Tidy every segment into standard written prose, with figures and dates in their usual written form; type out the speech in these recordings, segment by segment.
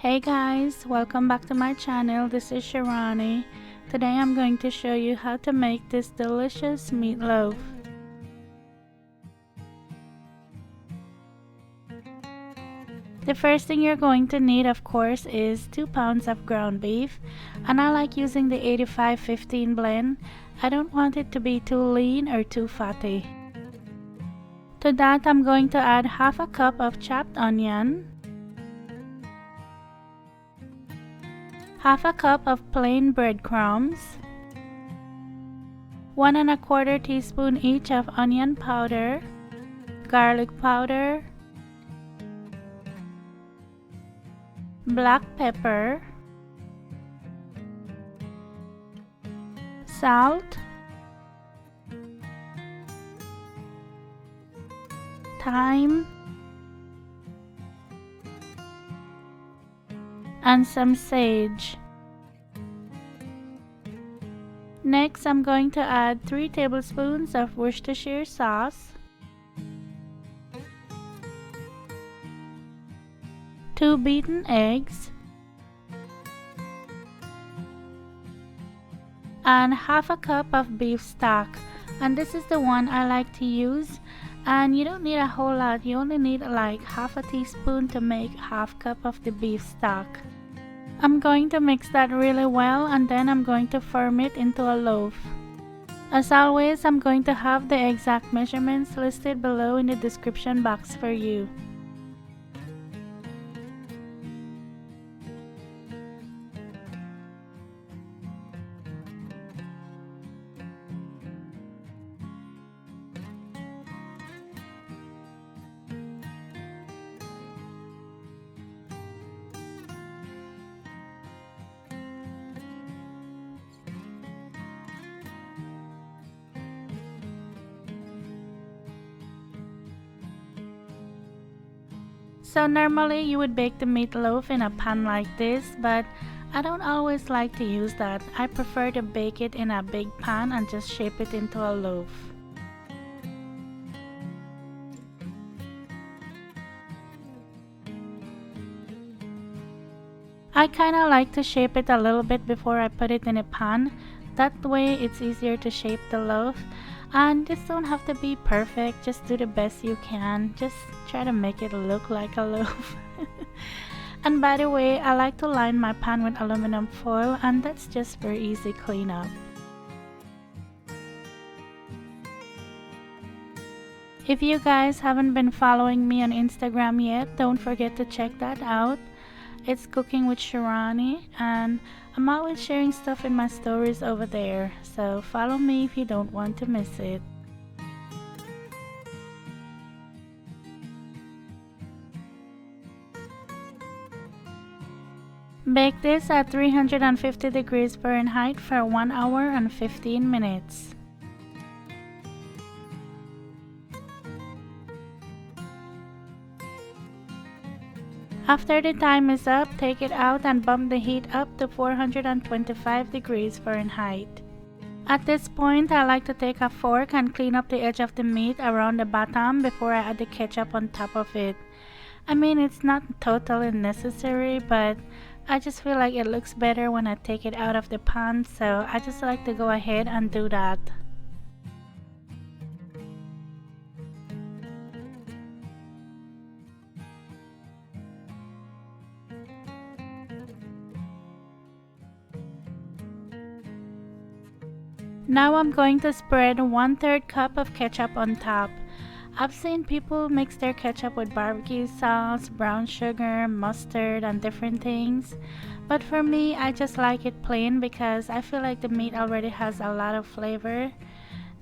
Hey guys, welcome back to my channel. This is Shirani. Today I'm going to show you how to make this delicious meatloaf. The first thing you're going to need, of course, is 2 pounds of ground beef, and I like using the 85-15 blend. I don't want it to be too lean or too fatty. To that, I'm going to add half a cup of chopped onion, half a cup of plain breadcrumbs, 1 1/4 teaspoon each of onion powder, garlic powder, black pepper, salt, thyme, and some sage. Next, I'm going to add 3 tablespoons of Worcestershire sauce, 2 beaten eggs, and half a cup of beef stock. And this is the one I like to use. And you don't need a whole lot, you only need like half a teaspoon to make half cup of the beef stock. I'm going to mix that really well, and then I'm going to form it into a loaf. As always, I'm going to have the exact measurements listed below in the description box for you. So normally you would bake the meatloaf in a pan like this, but I don't always like to use that. I prefer to bake it in a big pan and just shape it into a loaf. I kinda like to shape it a little bit before I put it in a pan. That way it's easier to shape the loaf. And this don't have to be perfect, just do the best you can. Just try to make it look like a loaf. And by the way, I like to line my pan with aluminum foil, and that's just for easy cleanup. If you guys haven't been following me on Instagram yet, don't forget to check that out. It's Cooking with Shirani, and I'm always sharing stuff in my stories over there, so follow me if you don't want to miss it. Bake this at 350 degrees Fahrenheit for 1 hour and 15 minutes. After the time is up, take it out and bump the heat up to 425 degrees Fahrenheit. At this point, I like to take a fork and clean up the edge of the meat around the bottom before I add the ketchup on top of it. I mean, it's not totally necessary, but I just feel like it looks better when I take it out of the pan, so I just like to go ahead and do that. Now I'm going to spread 1/3 cup of ketchup on top. I've seen people mix their ketchup with barbecue sauce, brown sugar, mustard, and different things. But for me, I just like it plain because I feel like the meat already has a lot of flavor.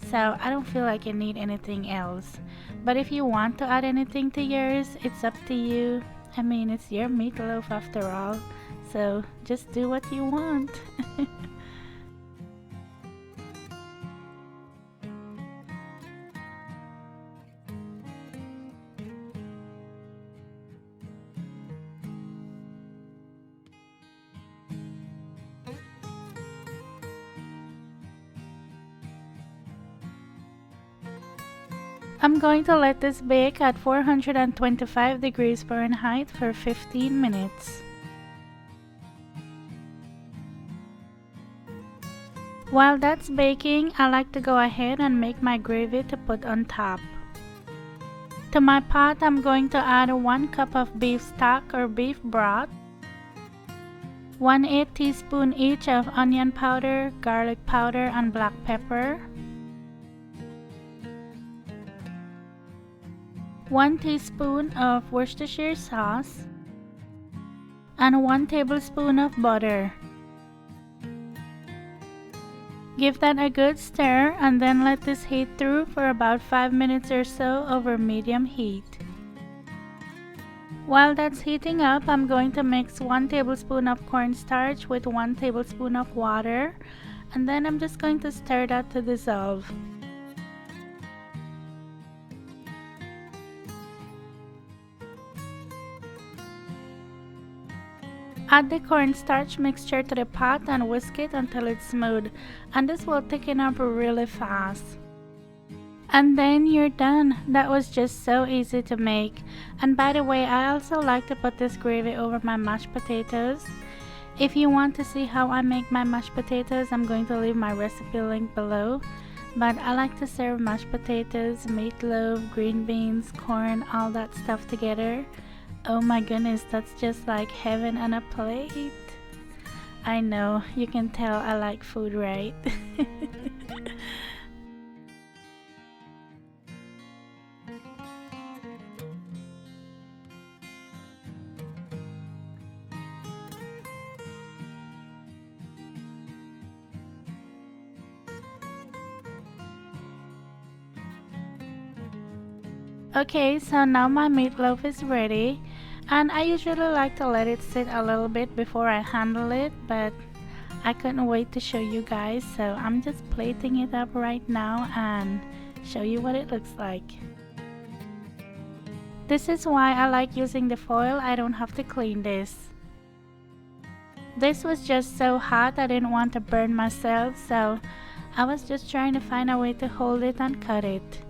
So I don't feel like I need anything else. But if you want to add anything to yours, it's up to you. I mean, it's your meatloaf after all. So just do what you want. I'm going to let this bake at 425 degrees Fahrenheit for 15 minutes. While that's baking, I like to go ahead and make my gravy to put on top. To my pot, I'm going to add 1 cup of beef stock or beef broth, 1/8 teaspoon each of onion powder, garlic powder, and black pepper, 1 teaspoon of Worcestershire sauce, and 1 tablespoon of butter. Give that a good stir and then let this heat through for about 5 minutes or so over medium heat. While that's heating up, I'm going to mix 1 tablespoon of cornstarch with 1 tablespoon of water, and then I'm just going to stir that to dissolve. Add the cornstarch mixture to the pot and whisk it until it's smooth, and this will thicken up really fast. And then you're done. That was just so easy to make. And by the way, I also like to put this gravy over my mashed potatoes. If you want to see how I make my mashed potatoes, I'm going to leave my recipe link below. But I like to serve mashed potatoes, meatloaf, green beans, corn, all that stuff together. Oh my goodness, that's just like heaven on a plate. I know, you can tell I like food, right? Okay, so now my meatloaf is ready, and I usually like to let it sit a little bit before I handle it, but I couldn't wait to show you guys, so I'm just plating it up right now and show you what it looks like. This is why I like using the foil. I don't have to clean this. This was just so hot I didn't want to burn myself, so I was just trying to find a way to hold it and cut it.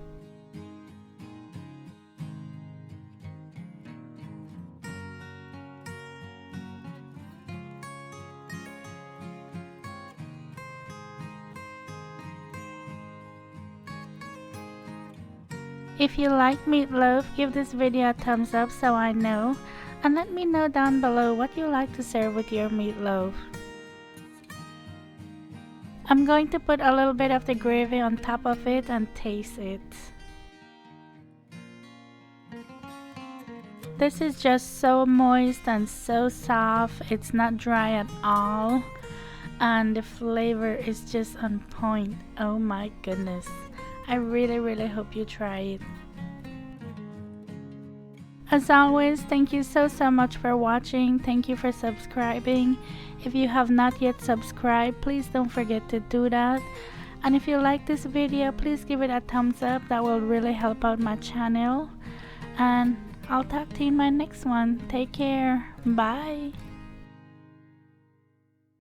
If you like meatloaf, give this video a thumbs up so I know, and let me know down below what you like to serve with your meatloaf. I'm going to put a little bit of the gravy on top of it and taste it. This is just so moist and so soft. It's not dry at all, and the flavor is just on point. Oh my goodness. I really hope you try it. As always, thank you so much for watching. Thank you for subscribing. If you have not yet subscribed, please don't forget to do that. And if you like this video, please give it a thumbs up. That will really help out my channel. And I'll talk to you in my next one. Take care. Bye.